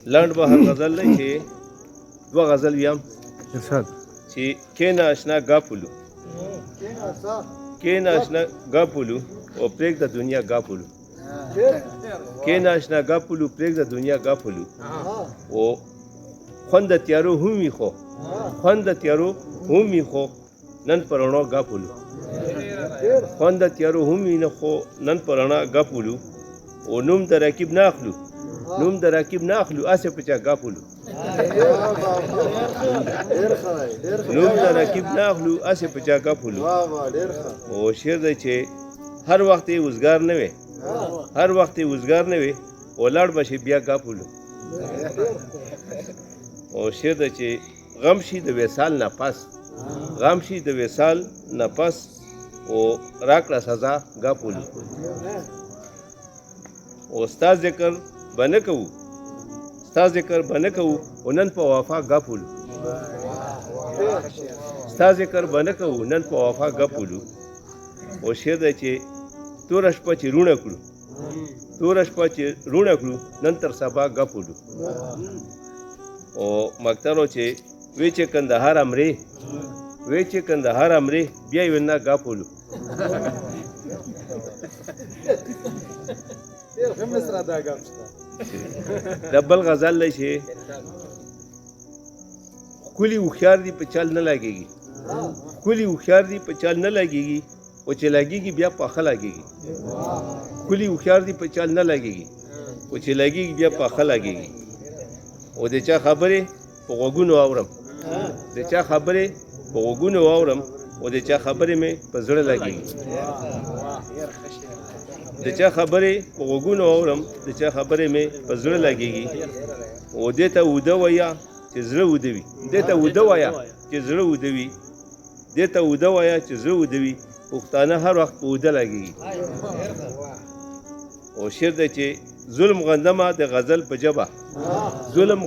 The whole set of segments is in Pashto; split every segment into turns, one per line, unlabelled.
لنډ بهر غزل دی چې دوه غزل ویم
ارشاد
چې کېنه اشنا ګاپولو کېنه اشنا ګاپولو او پرېږده دنیا ګاپولو کېنه اشنا ګاپولو پرېږده دنیا ګاپولو او خوند د تیارو هم وي خو خوند د تیارو هم وي خو نن په رڼا ګاپولو خوند د تیارو هم وي نه خو نن په رڼا ګاپولو او نوم د رقیب نه اخلو نوم د رقیب نه اخلو اسې په چا ګاپولو نوم د رقیب نه اخلو اسې په چا ګاپولو او شعر دی چې هر وخت یې وزګار نه وي هر وخت یې وزګار نه وي ولاړ به شي بیا ګاپولو او شعر دی چې غم شي د وصال نه پس غم شي د وصال نه پس او راکړه سزا ګاپولو او ستا ذکر به نه کوو ستا ذکر به نه کوو او نن په وفا ګاپولو ستا ذکر به نه کوو نن په وفا ګاپولو او شعر دی چې توره شپه چې روڼه کړو توره شپه چې روڼه کړو نن تر سبا ګاپولو او مکترو چې وی چې کندهار امرې وی چې کندهار امرې بیا یې نه ګاپولو د بل غزل دی چې ښکلي هوښیار دي په چل نه لګېږي ښکلي هوښیار دي په چل نه لګېږي او چې لګېږي بیا پاخه لګېږي ښکلي هوښیار دي په چل نه لګېږي او چې لګېږي بیا پاخه لګېږي او د چا خبرې په غوږونو اورم د چا خبرې په غوږونو اورم او د چا خبرې مې په زړه لګېږي د چا خبرې په غوږونو اورم د چا خبرې مې په زړه لګېږي او دې ته اوده وایه چې زړه اوده وي دې ته اوده وایه چې زړه اوده وي دې ته اوده وایه چې زړه اوده وي پښتانه هر وخت په اوده لګېږي او شعر دی چې ظلم غندمه د غزل په ژبه ظلم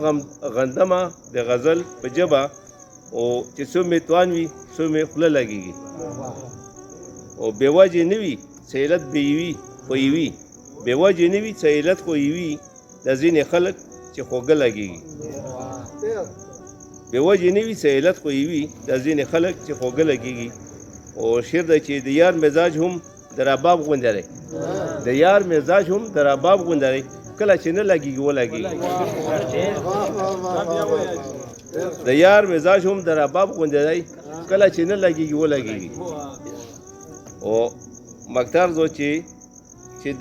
غندمه د غزل په ژبه او چې څو مې توان وي څو مې خوله لګېږي او بې وجې نه وي څه علت به یې وي خو یې وي بې وجې نه وي څه علت خو یې وي د ځینې خلک چې خوږه لګېږي بې وجې نه وي څه علت خو یې وي د ځینې خلک چې خوږه لګېږي او شعر دی چې د یار مزاج هم د رباب غوندې دی د یار مزاج هم د رباب غوندې دی کله چې نه لګېږي ولګېږي د یار مزاج هم د رباب غوندې دی کله چې نه لګېږي ولګېږي او مکتر زو چې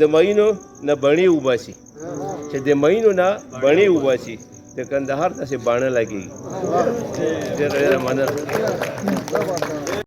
د مینو نه بڼې وباسي چې د مینو نه بڼې وباسي د کندهار داسې باڼه لګېږي ډېره ډېره مننه